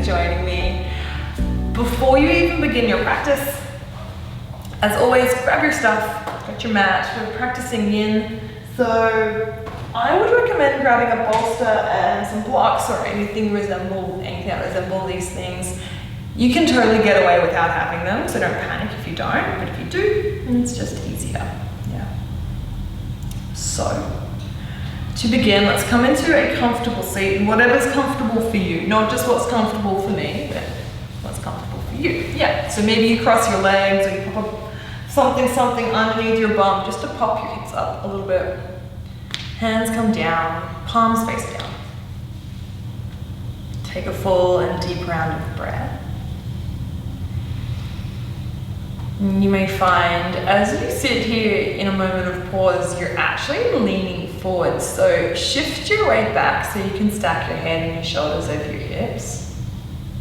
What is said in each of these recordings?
joining me. Before you even begin your practice, as always, grab your stuff, get your mat. We're practicing yin, so I would recommend grabbing a bolster and some blocks or anything that resemble these things. You can totally get away without having them, so don't panic if you don't, but if you do, then it's just easier. Yeah. So, to begin, let's come into a comfortable seat, and whatever's comfortable for you, not just what's comfortable for me, but what's comfortable for you. Yeah, so maybe you cross your legs, or you pop up something underneath your bum, just to pop your hips up a little bit. Hands come down, palms face down. Take a full and deep round of breath. And you may find as you sit here in a moment of pause, you're actually leaning forward. So shift your weight back so you can stack your head and your shoulders over your hips.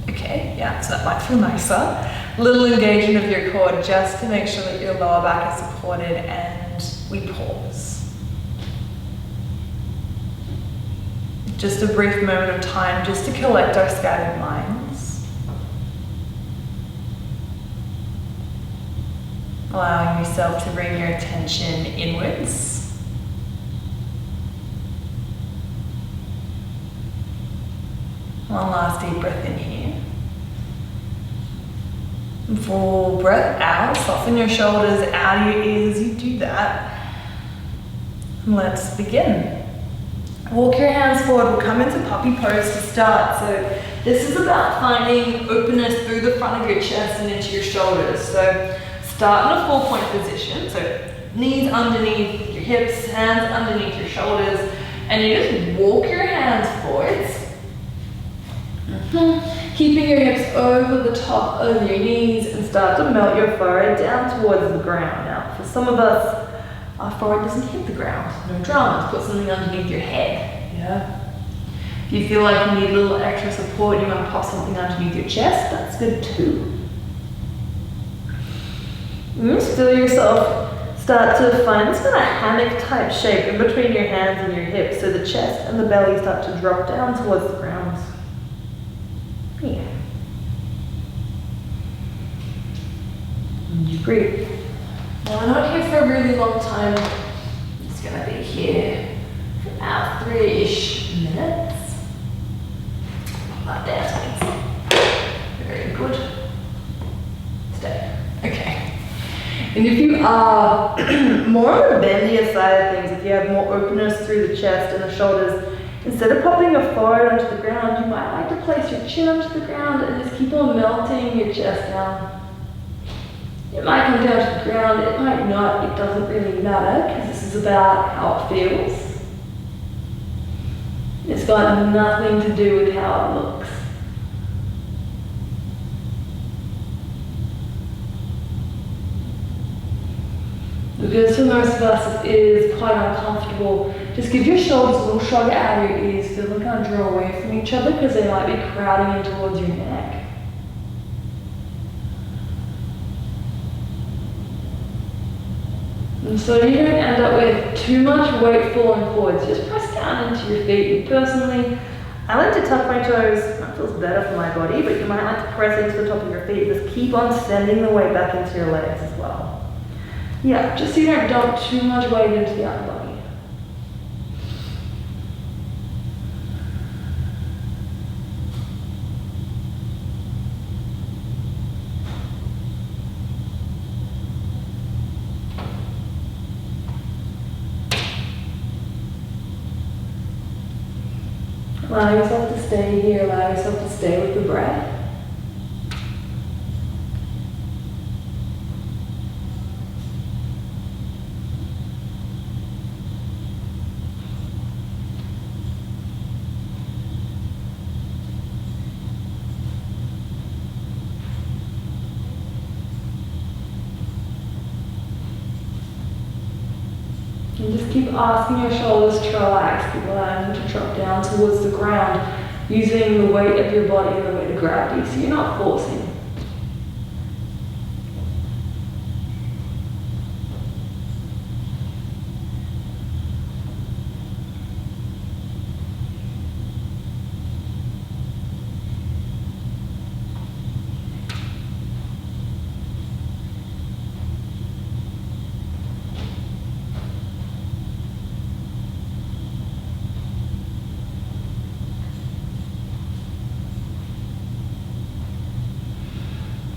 Okay, yeah, so that might feel nicer. Little engagement of your core just to make sure that your lower back is supported, and we pause. Just a brief moment of time just to collect our scattered minds. Allowing yourself to bring your attention inwards. One last deep breath in here. Full breath out, soften your shoulders out of your ears as you do that. Let's begin. Walk your hands forward, we'll come into puppy pose to start. So this is about finding openness through the front of your chest and into your shoulders. So start in a 4-point position, so knees underneath your hips, hands underneath your shoulders, and you just walk your hands forwards. Keeping your hips over the top of your knees, and start to melt your forehead down towards the ground. Now, for some of us, our forehead doesn't hit the ground. No dramas, put something underneath your head. Yeah. If you feel like you need a little extra support, you want to pop something underneath your chest, that's good too. Just feel yourself start to find this kind of hammock type shape in between your hands and your hips, so the chest and the belly start to drop down towards the ground. Yeah. And you breathe. Now we're not here for a really long time. I'm just gonna be here for about 3-ish minutes. Pop that down. Very good. Stay. Okay. And if you are more on the bendier side of things, if you have more openness through the chest and the shoulders, instead of popping your forehead onto the ground, you might like to place your chin onto the ground and just keep on melting your chest down. It might come down to the ground, it might not, it doesn't really matter, because this is about how it feels. It's got nothing to do with how it looks. Because for most of us it is quite uncomfortable. Just give your shoulders a little shrug out of your ears, feel them kind of draw away from each other because they might be crowding in towards your neck. And so you don't end up with too much weight falling forwards. Just press down into your feet. And personally, I like to tuck my toes. That feels better for my body, but you might like to press into the top of your feet. Just keep on sending the weight back into your legs as well. Yeah, just so you don't dump too much weight into the upper body. Allow yourself to stay here, allow yourself to stay with the breath. And just keep asking your shoulders to relax, keep allowing them to drop down towards the ground, using the weight of your body and the weight of gravity, so you're not forcing.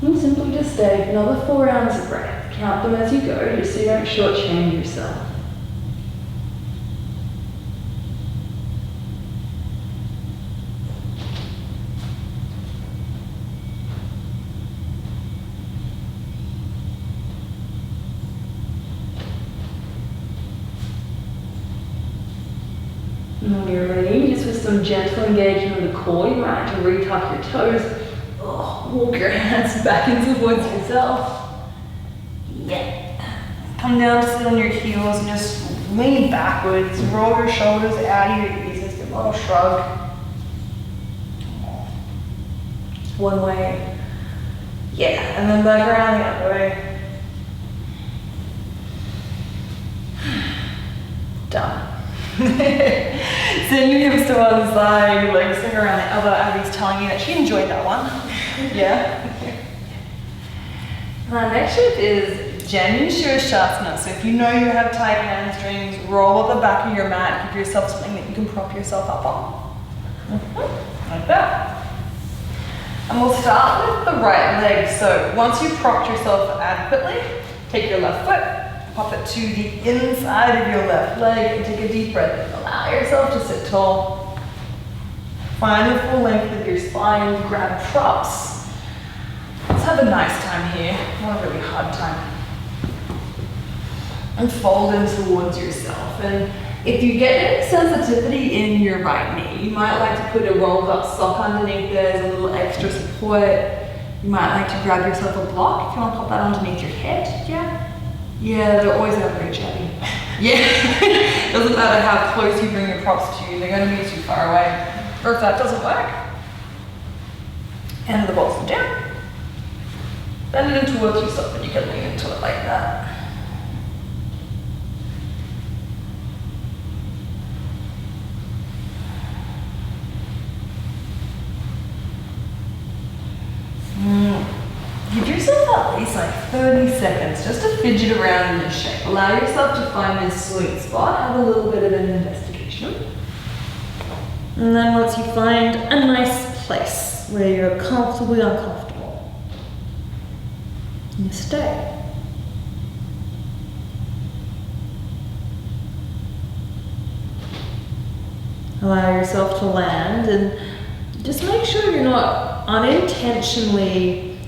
And simply just stay for another 4 rounds of breath. Count them as you go, just so you don't shortchange yourself. And when you're ready, just with some gentle engagement of the core, you might have to retuck your toes. Walk your hands back in towards yourself. Yeah. Come down to sit on your heels and just lean backwards. Roll your shoulders out of your ears. Just a little shrug. One way. Yeah, and then back around the other way. Done. Send your hips to one side, your legs swing around the other. Abby's telling me that she enjoyed that one. Yeah. Now, next shape is Janu Shirashasana. So if you know you have tight hamstrings, roll at the back of your mat. Give yourself something that you can prop yourself up on. Like that. And we'll start with the right leg. So once you've propped yourself adequately, take your left foot, pop it to the inside of your left leg, and take a deep breath. Allow yourself to sit tall. Find the full length of your spine, grab props. Let's have a nice time here, not a really hard time. And fold in towards yourself. And if you get any sensitivity in your right knee, you might like to put a rolled up sock underneath there as a little extra support. You might like to grab yourself a block if you want to pop that underneath your head, yeah? Yeah, they're always out of reach, Abby. Yeah, doesn't matter how close you bring your props to you, they're going to be too far away. Or if that doesn't work, hand the balls down. Bend it in towards yourself and you can lean into it like that. Give yourself at least like 30 seconds just to fidget around in this shape. Allow yourself to find this sweet spot. Have a little bit of an investigation. And then once you find a nice place where you're comfortably uncomfortable, you stay. Allow yourself to land and just make sure you're not unintentionally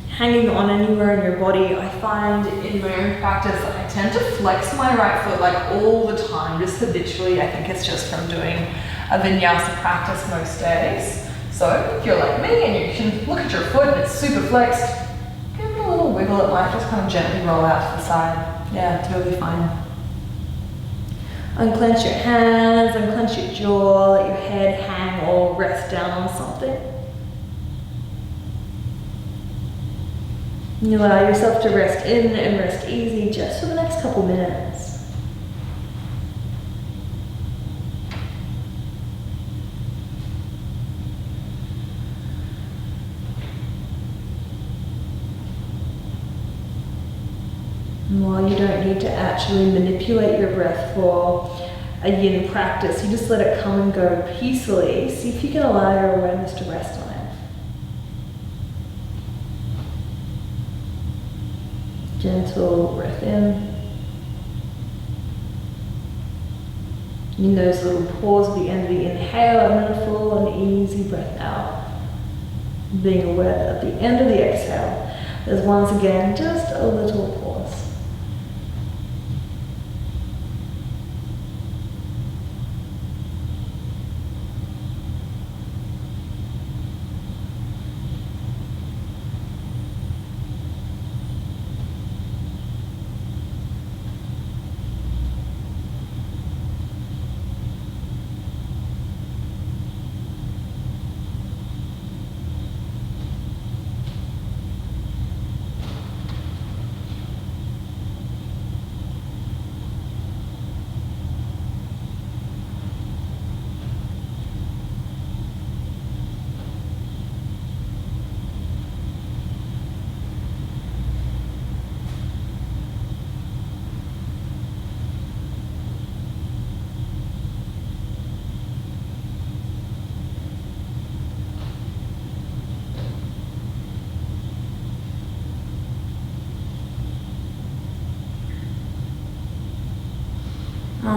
hanging on anywhere in your body. I find in my own practice, I tend to flex my right foot like all the time, just habitually. I think it's just from doing a vinyasa practice most days. So if you're like me and you can look at your foot and it's super flexed, give it a little wiggle. It might just kind of gently roll out to the side. Yeah, totally fine. Unclench your hands, unclench your jaw, let your head hang or rest down on something. You allow yourself to rest in and rest easy just for the next couple minutes. And while you don't need to actually manipulate your breath for a yin practice, you just let it come and go peacefully. See if you can allow your awareness to rest on it. Gentle breath in. In those little pause at the end of the inhale, and then a full and easy breath out. Being aware that at the end of the exhale, there's once again just a little pause.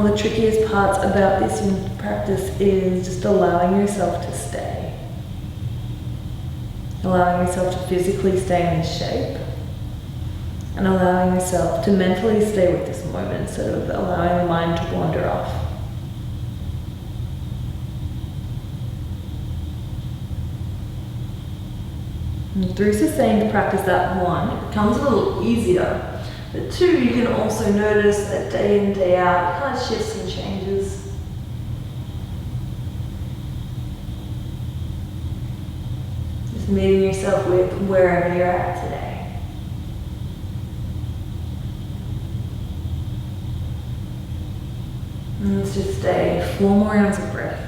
of the trickiest parts about this in practice is just allowing yourself to stay. Allowing yourself to physically stay in this shape. And allowing yourself to mentally stay with this moment instead of allowing the mind to wander off. And through sustained practice, that one, it becomes a little easier. But two, you can also notice that day in, day out, it kind of shifts and changes. Just meeting yourself with wherever you're at today. And let's just stay 4 more rounds of breath.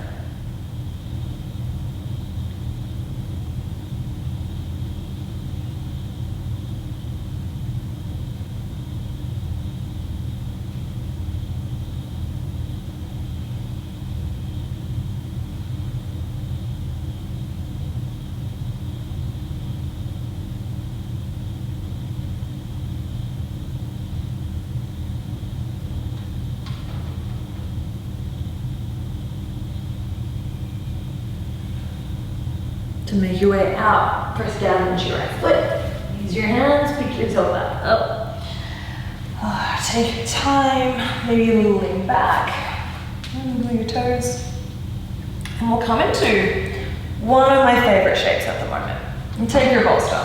To make your way out, press down into your right foot. Use your hands, pick yourself back up. Take your time, maybe a little lean back. Wiggle your toes. And we'll come into one of my favorite shapes at the moment. And take your bolster,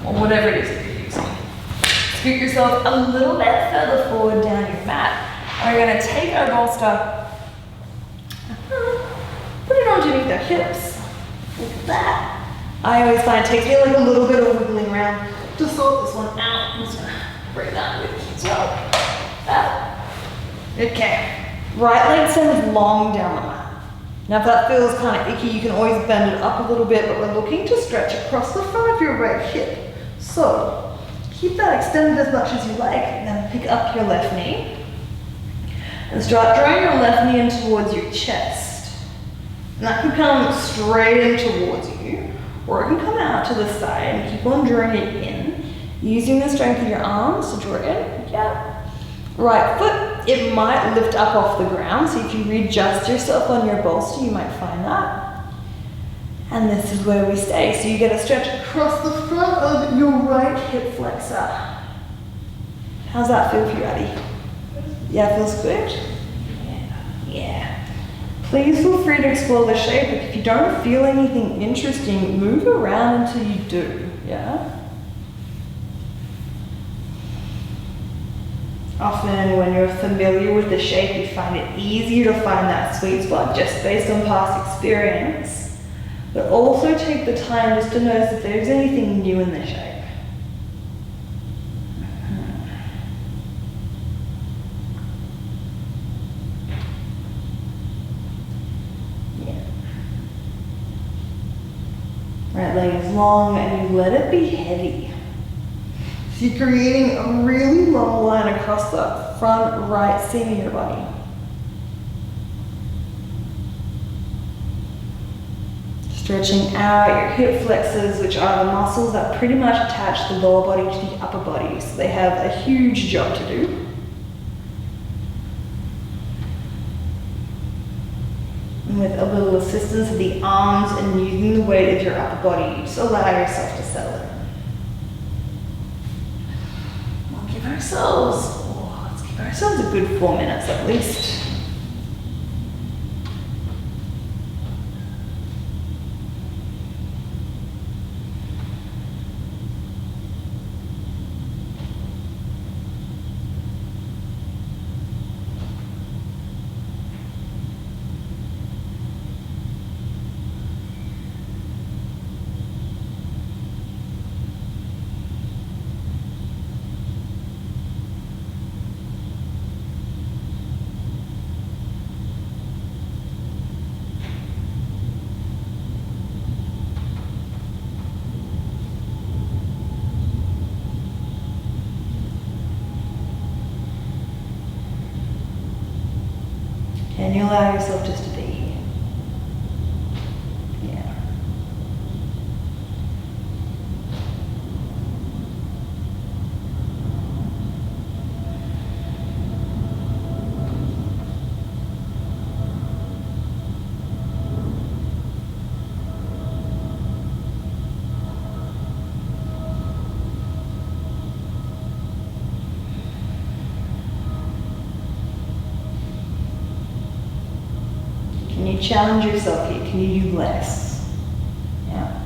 or whatever it is that you're using. Scoot yourself a little bit further forward down your mat. And we're going to take our bolster, put it underneath our hips. Look at that. I always find it takes me like a little bit of wiggling around to sort this one out. I'm just gonna bring that with me as well. Okay. Right leg extends long down the mat. Now if that feels kind of icky, you can always bend it up a little bit, but we're looking to stretch across the front of your right hip. So keep that extended as much as you like, and then pick up your left knee. And start drawing your left knee in towards your chest. And that can come straight in towards you, or it can come out to the side and keep on drawing it in, using the strength of your arms to draw it in. Yeah. Right foot, it might lift up off the ground, so if you readjust yourself on your bolster, you might find that. And this is where we stay. So you get a stretch across the front of your right hip flexor. How's that feel for you, Addie? Yeah, feels good? Yeah. Please feel free to explore the shape. If you don't feel anything interesting, move around until you do, yeah? Often when you're familiar with the shape, you find it easier to find that sweet spot just based on past experience. But also take the time just to notice if there's anything new in the shape. Right leg is long and you let it be heavy. So you're creating a really long line across the front right seam of your body. Stretching out your hip flexors, which are the muscles that pretty much attach the lower body to the upper body. So they have a huge job to do. And with a little assistance of the arms and using the weight of your upper body, you just allow yourself to settle in. Let's give ourselves a good 4 minutes at least. And you allow yourself just to be here. Yeah. you challenge yourself here? Can you do less? Yeah.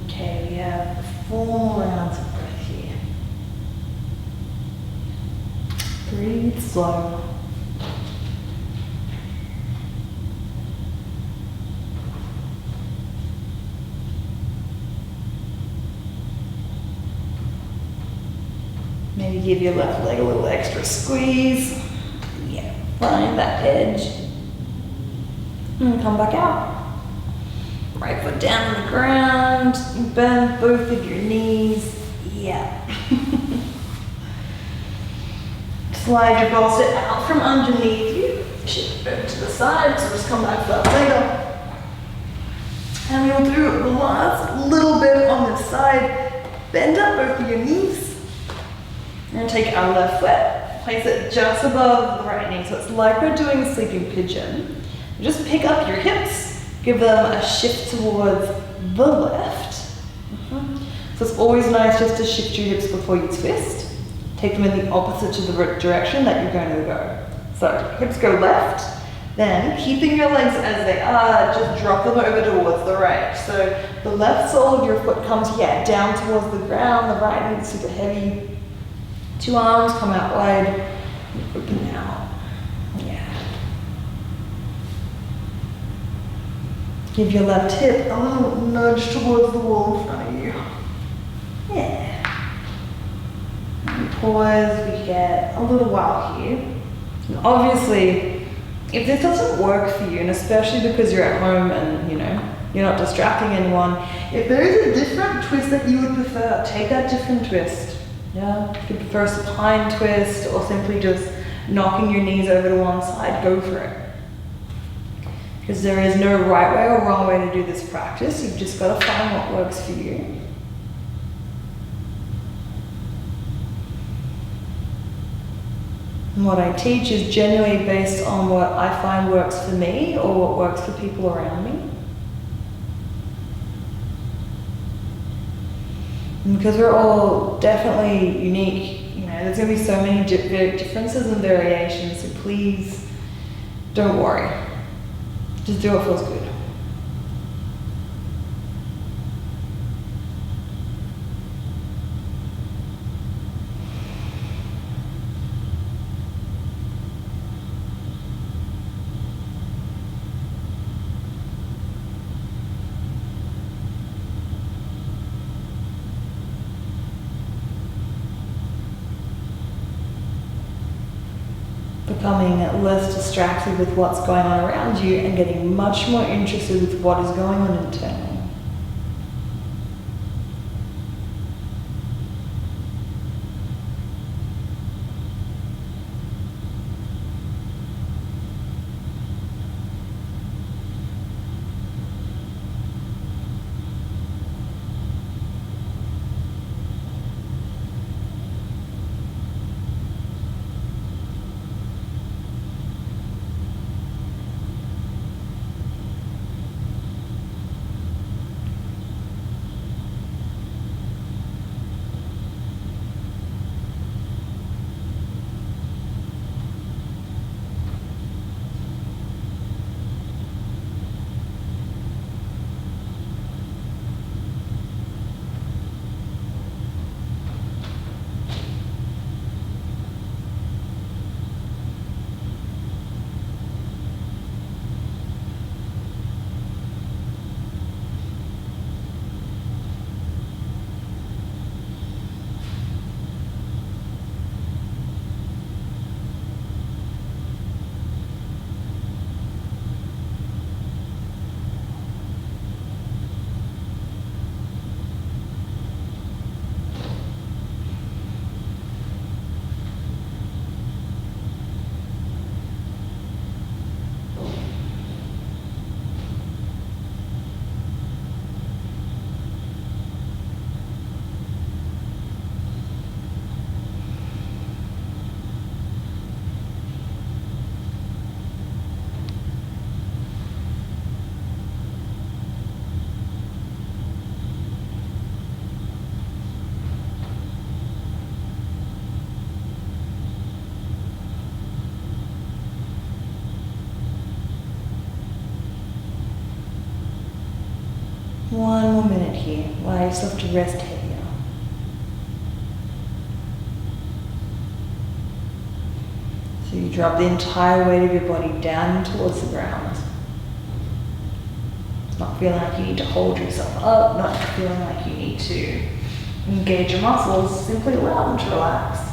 Okay, we have 4 rounds of breath here. Breathe slow. Maybe give your left leg a little extra squeeze. Yeah, find that edge. And come back out. Right foot down on the ground. Bend both of your knees. Yeah. Slide your ball sit out from underneath you. Shift over to the side, so just come back for that later. And we'll do the last little bit on this side. Bend up both of your knees. And take our left foot, place it just above the right knee. So it's like we're doing a sleeping pigeon. Just pick up your hips, give them a shift towards the left. So it's always nice just to shift your hips before you twist. Take them in the opposite to the direction that you're going to go. So hips go left, then keeping your legs as they are, just drop them over towards the right. So the left sole of your foot comes here, down towards the ground, the right knee is super heavy. 2 arms come out wide, and open out. Yeah. Give your left hip a little nudge towards the wall in front of you. Yeah. And pause, we get a little while here. And obviously, if this doesn't work for you, and especially because you're at home and you're not distracting anyone, if there is a different twist that you would prefer, take that different twist. Yeah, if you prefer a supine twist or simply just knocking your knees over to one side, go for it. Because there is no right way or wrong way to do this practice. You've just got to find what works for you. And what I teach is generally based on what I find works for me or what works for people around me. And because we're all definitely unique, there's going to be so many differences and variations, so please don't worry. Just do what feels good. Becoming less distracted with what's going on around you and getting much more interested with what is going on internally. minute here. Allow yourself to rest heavier. So you drop the entire weight of your body down towards the ground. Not feeling like you need to hold yourself up, not feeling like you need to engage your muscles, simply allow them to relax.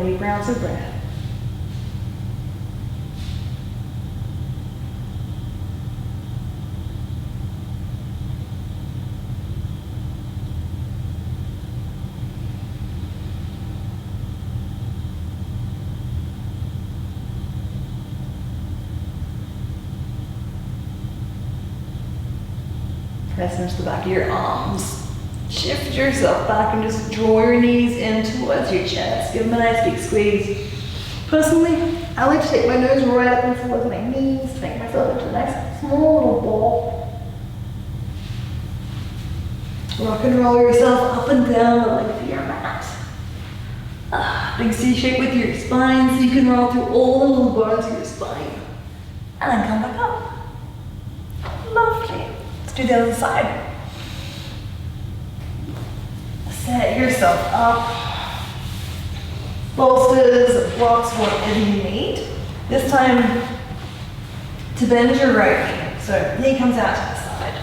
Deep rounds of breath. Press into the back of your arms. Shift yourself back and just draw your knees in towards your chest. Give them a nice big squeeze. Personally, I like to take my nose right up and towards my knees, make myself into a nice small little ball. Rock and roll yourself up and down the length of your mat. Big C shape with your spine so you can roll through all the little bones of your spine. And then come back up. Lovely. Let's do the other side. Set yourself up. Bolsters, blocks, whatever you need. This time to bend your right knee. So knee comes out to the side.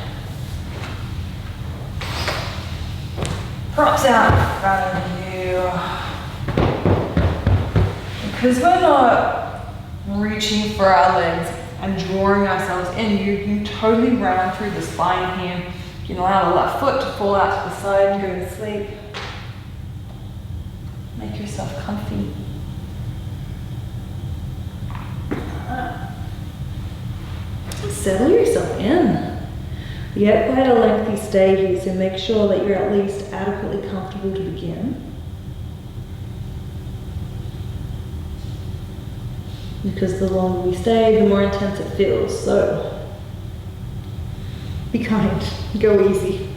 Props out in front of you. Because we're not reaching for our legs and drawing ourselves in, you can totally round through the spine here. You can allow the left foot to fall out to the side and go to sleep. Make yourself comfy. Settle yourself in. You have quite a lengthy stay here, so make sure that you're at least adequately comfortable to begin. Because the longer we stay, the more intense it feels, so be kind, go easy.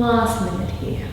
Last minute here.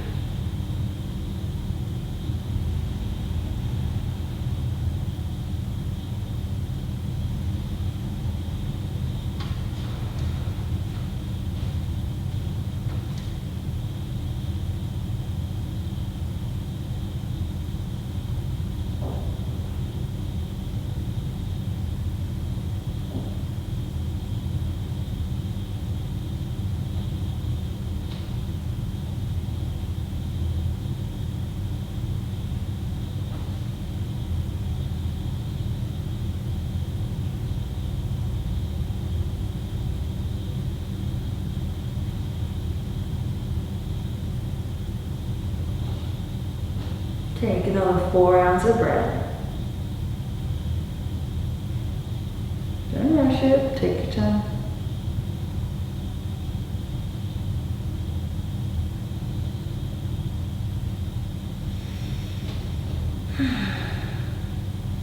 Take another 4 ounces of breath. Don't rush it, take your time.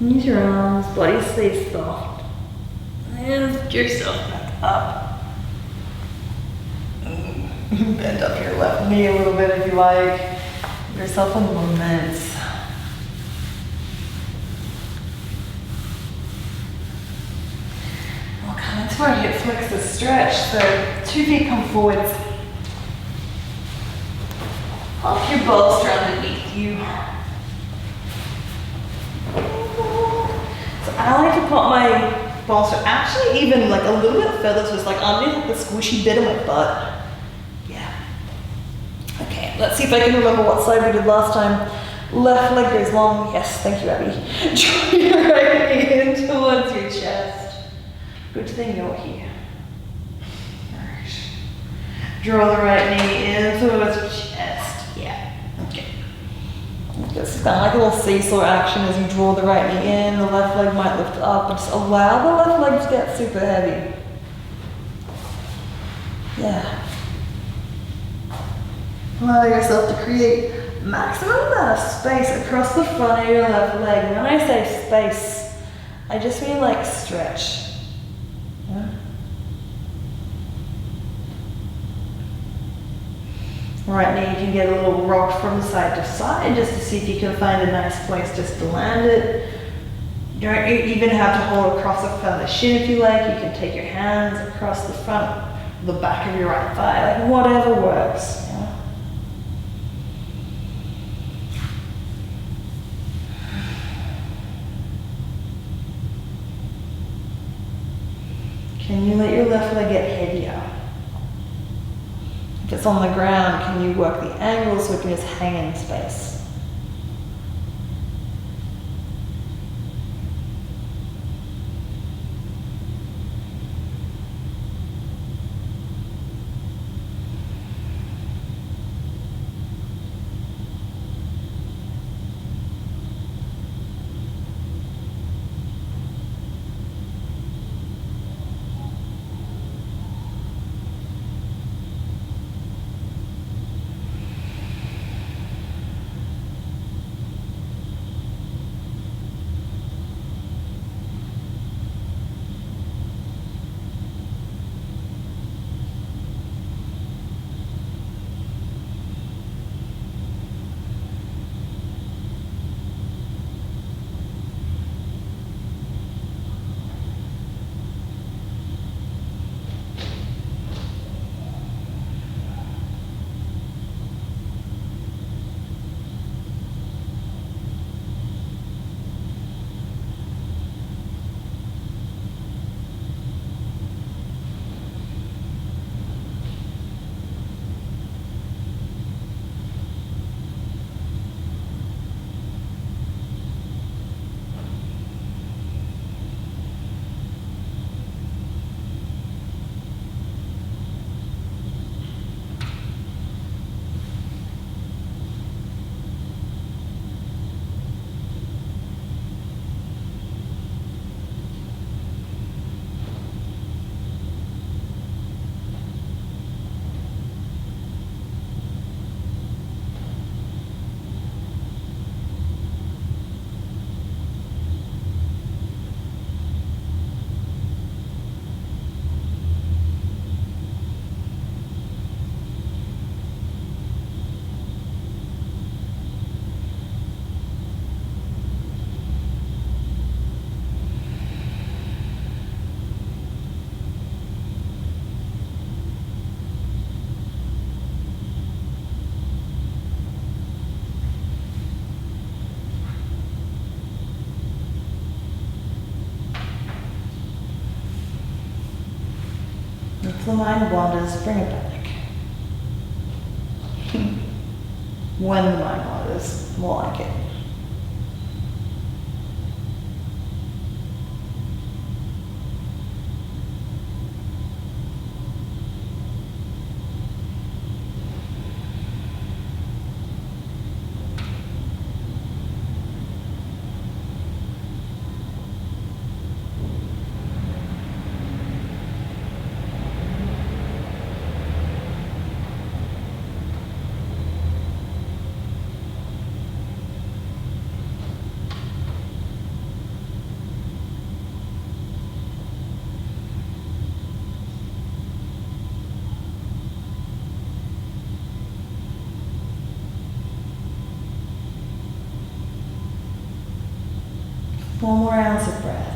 Use your arms, body stays soft. And lift yourself back up. Bend up your left knee a little bit if you like. Give yourself a moment. We'll come into our hip flexor stretch. So 2 feet come forwards. Pop your bolster underneath you. So I like to pop my bolster actually even like a little bit further, so it's like underneath the squishy bit of my butt. Okay, let's see if I can remember what side we did last time. Left leg goes long. Yes, thank you, Abby. Draw your right knee in towards your chest. Good thing you're here. Alright. Draw the right knee in towards your chest. Yeah. Okay. It's kind of like a little seesaw action as you draw the right knee in. The left leg might lift up, and just allow the left leg to get super heavy. Yeah. Allow yourself to create maximum amount of space across the front of your left leg. When I say space, I just mean like stretch. Yeah? Right knee, you can get a little rock from side to side just to see if you can find a nice place just to land it. You don't even have to hold across the front of the shin if you like. You can take your hands across the front, the back of your right thigh, like whatever works. Yeah? Can you let your left leg get heavier? If it's on the ground, can you work the angle so it can just hang in space? If the mind wanders, bring it back. When the mind wanders, more like it. One more ounce of breath.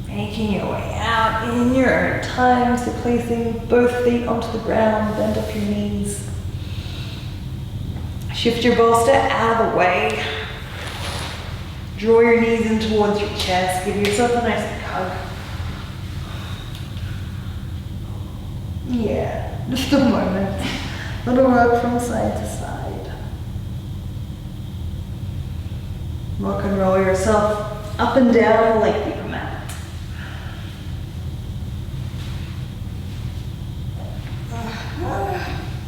Making your way out in your own time, so placing both feet onto the ground, bend up your knees. Shift your bolster out of the way. Draw your knees in towards your chest, give yourself a nice big hug. Yeah, just a moment. Little rock from side to side. Rock and roll yourself up and down the length of your mat.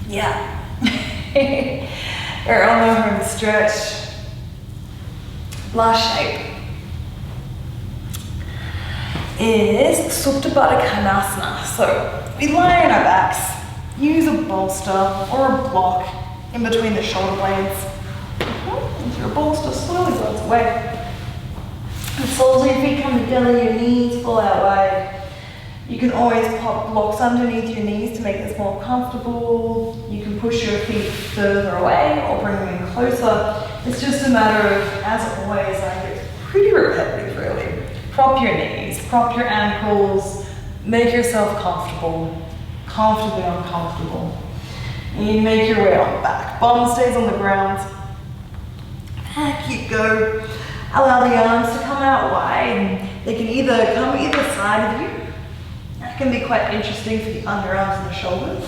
Yeah. Your elbow room stretch. Last shape is Supta Baddha Konasana. So we lie on our backs, use a bolster or a block in between the shoulder blades. As your bolster slowly goes away. The soles of your feet come together, your knees fall out wide. You can always pop blocks underneath your knees to make this more comfortable. You can push your feet further away or bring them in closer. It's just a matter of, as always, it's pretty repetitive really. Prop your knees, prop your ankles, make yourself comfortable, comfortably uncomfortable. And you make your way on back. Bottom stays on the ground. Back you go. Allow the arms to come out wide. They can either come either side of you. That can be quite interesting for the underarms and the shoulders.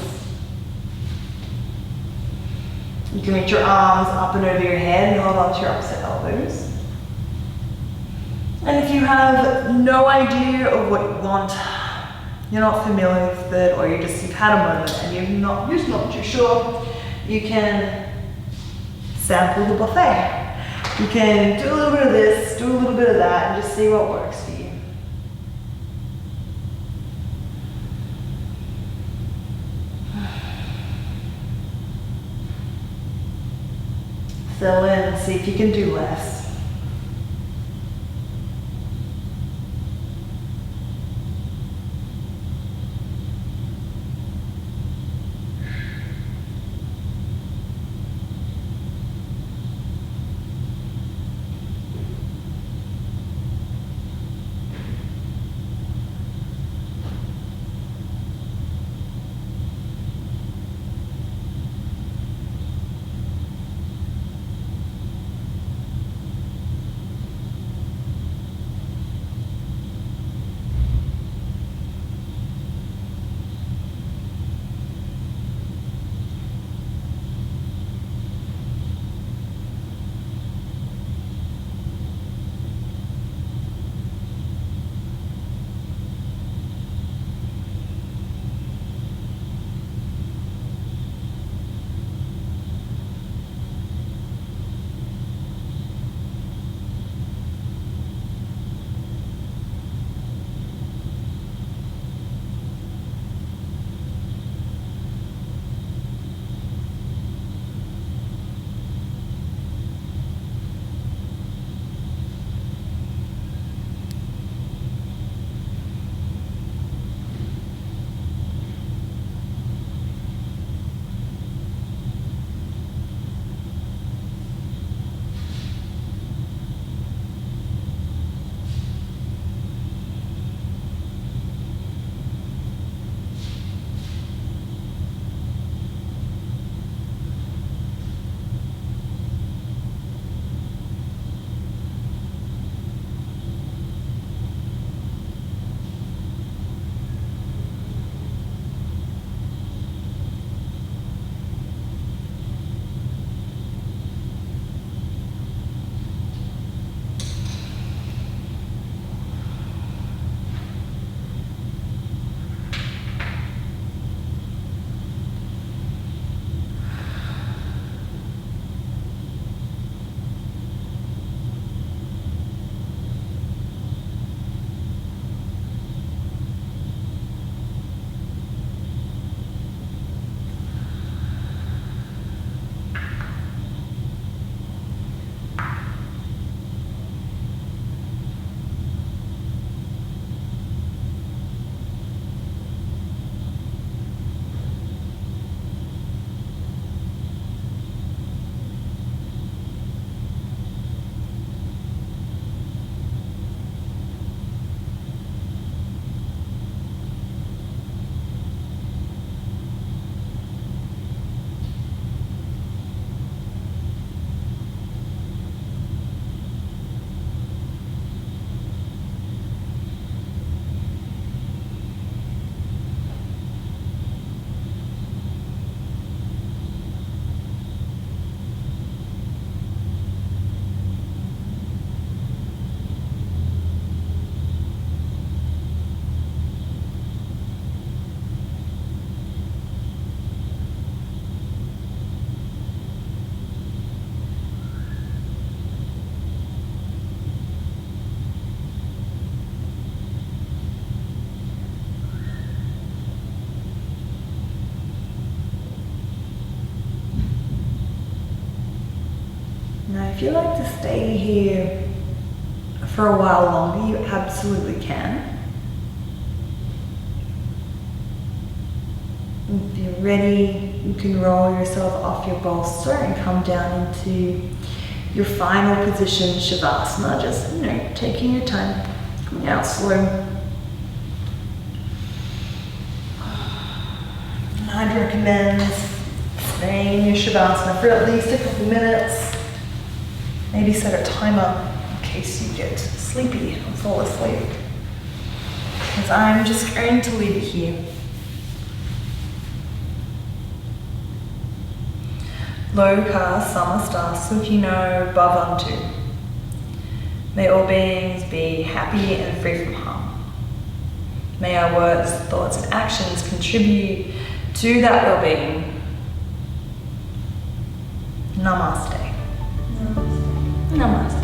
You can reach your arms up and over your head and hold on to your opposite elbows. And if you have no idea of what you want, you're not familiar with it, or you've had a moment and you're just not too sure, you can sample the buffet. You can do a little bit of this, do a little bit of that, and just see what works for you. Settle in and see if you can do less. if you like to stay here for a while longer, you absolutely can. If you're ready, you can roll yourself off your bolster and come down into your final position, Shavasana. Just, taking your time, coming out slow. I'd recommend staying in your Shavasana for at least a couple minutes. Maybe set a timer in case you get sleepy and fall asleep. Because I'm just going to leave it here. Loka Samasta Sukhino Bhavantu. May all beings be happy and free from harm. May our words, thoughts, and actions contribute to that well-being. Namaste. Namaste.